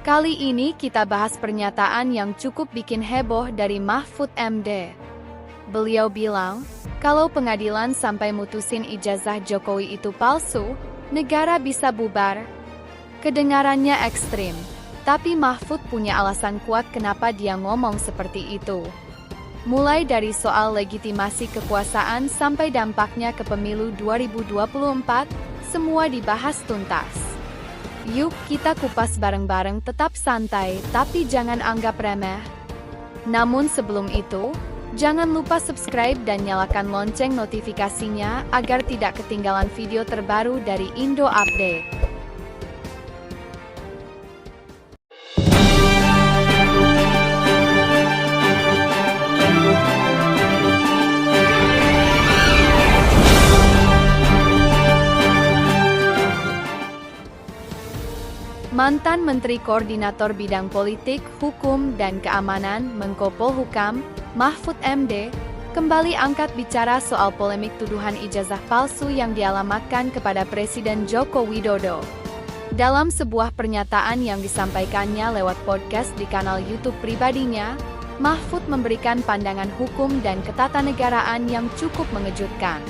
Kali ini kita bahas pernyataan yang cukup bikin heboh dari Mahfud MD. Beliau bilang, kalau pengadilan sampai mutusin ijazah Jokowi itu palsu, negara bisa bubar. Kedengarannya ekstrim, tapi Mahfud punya alasan kuat kenapa dia ngomong seperti itu. Mulai dari soal legitimasi kekuasaan sampai dampaknya ke pemilu 2024, semua dibahas tuntas. Yuk kita kupas bareng-bareng, tetap santai, tapi jangan anggap remeh. Namun sebelum itu, jangan lupa subscribe dan nyalakan lonceng notifikasinya agar tidak ketinggalan video terbaru dari Indo Update. Mantan Menteri Koordinator Bidang Politik, Hukum, dan Keamanan Menko Polhukam, Mahfud MD, kembali angkat bicara soal polemik tuduhan ijazah palsu yang dialamatkan kepada Presiden Joko Widodo. Dalam sebuah pernyataan yang disampaikannya lewat podcast di kanal YouTube pribadinya, Mahfud memberikan pandangan hukum dan ketatanegaraan yang cukup mengejutkan.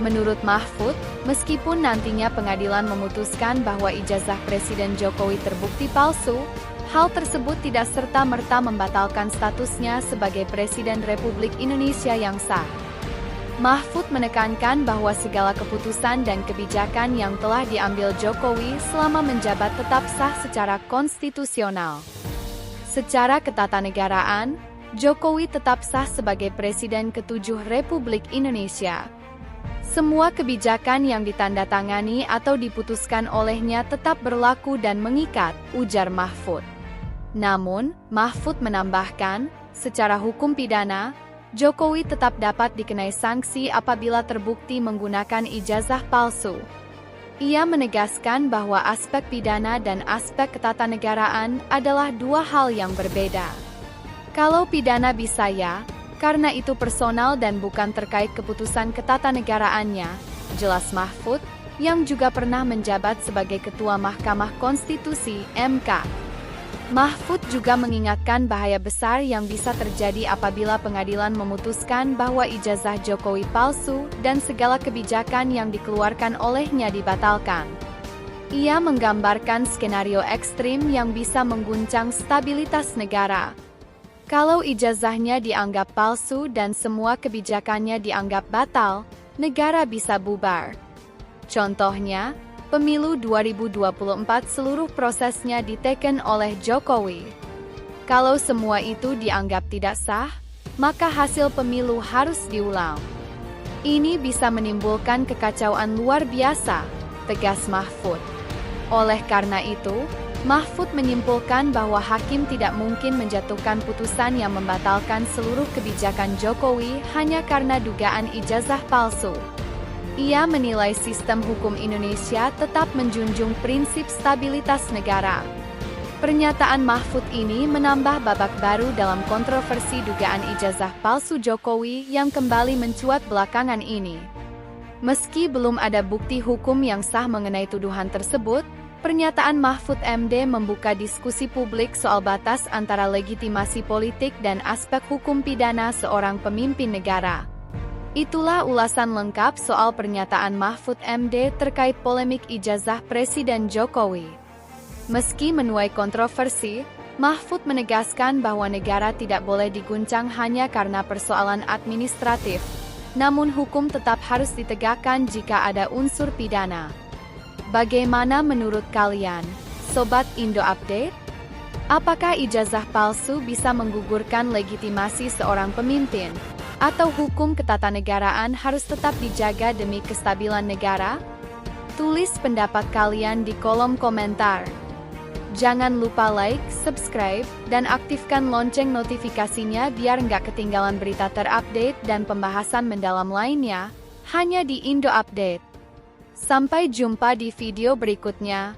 Menurut Mahfud, meskipun nantinya pengadilan memutuskan bahwa ijazah Presiden Jokowi terbukti palsu, hal tersebut tidak serta-merta membatalkan statusnya sebagai Presiden Republik Indonesia yang sah. Mahfud menekankan bahwa segala keputusan dan kebijakan yang telah diambil Jokowi selama menjabat tetap sah secara konstitusional. Secara ketatanegaraan, Jokowi tetap sah sebagai Presiden ke-7 Republik Indonesia. Semua kebijakan yang ditandatangani atau diputuskan olehnya tetap berlaku dan mengikat, ujar Mahfud. Namun, Mahfud menambahkan, secara hukum pidana, Jokowi tetap dapat dikenai sanksi apabila terbukti menggunakan ijazah palsu. Ia menegaskan bahwa aspek pidana dan aspek ketatanegaraan adalah dua hal yang berbeda. Kalau pidana bisa ya, karena itu personal dan bukan terkait keputusan ketatanegaraannya, jelas Mahfud, yang juga pernah menjabat sebagai Ketua Mahkamah Konstitusi (MK). Mahfud juga mengingatkan bahaya besar yang bisa terjadi apabila pengadilan memutuskan bahwa ijazah Jokowi palsu dan segala kebijakan yang dikeluarkan olehnya dibatalkan. Ia menggambarkan skenario ekstrim yang bisa mengguncang stabilitas negara. Kalau ijazahnya dianggap palsu dan semua kebijakannya dianggap batal, negara bisa bubar. Contohnya, pemilu 2024 seluruh prosesnya diteken oleh Jokowi. Kalau semua itu dianggap tidak sah, maka hasil pemilu harus diulang. Ini bisa menimbulkan kekacauan luar biasa, tegas Mahfud. Oleh karena itu, Mahfud menyimpulkan bahwa hakim tidak mungkin menjatuhkan putusan yang membatalkan seluruh kebijakan Jokowi hanya karena dugaan ijazah palsu. Ia menilai sistem hukum Indonesia tetap menjunjung prinsip stabilitas negara. Pernyataan Mahfud ini menambah babak baru dalam kontroversi dugaan ijazah palsu Jokowi yang kembali mencuat belakangan ini. Meski belum ada bukti hukum yang sah mengenai tuduhan tersebut, pernyataan Mahfud MD membuka diskusi publik soal batas antara legitimasi politik dan aspek hukum pidana seorang pemimpin negara. Itulah ulasan lengkap soal pernyataan Mahfud MD terkait polemik ijazah Presiden Jokowi. Meski menuai kontroversi, Mahfud menegaskan bahwa negara tidak boleh diguncang hanya karena persoalan administratif, namun hukum tetap harus ditegakkan jika ada unsur pidana. Bagaimana menurut kalian, Sobat Indo Update? Apakah ijazah palsu bisa menggugurkan legitimasi seorang pemimpin? Atau hukum ketatanegaraan harus tetap dijaga demi kestabilan negara? Tulis pendapat kalian di kolom komentar. Jangan lupa like, subscribe, dan aktifkan lonceng notifikasinya biar nggak ketinggalan berita terupdate dan pembahasan mendalam lainnya, hanya di Indo Update. Sampai jumpa di video berikutnya.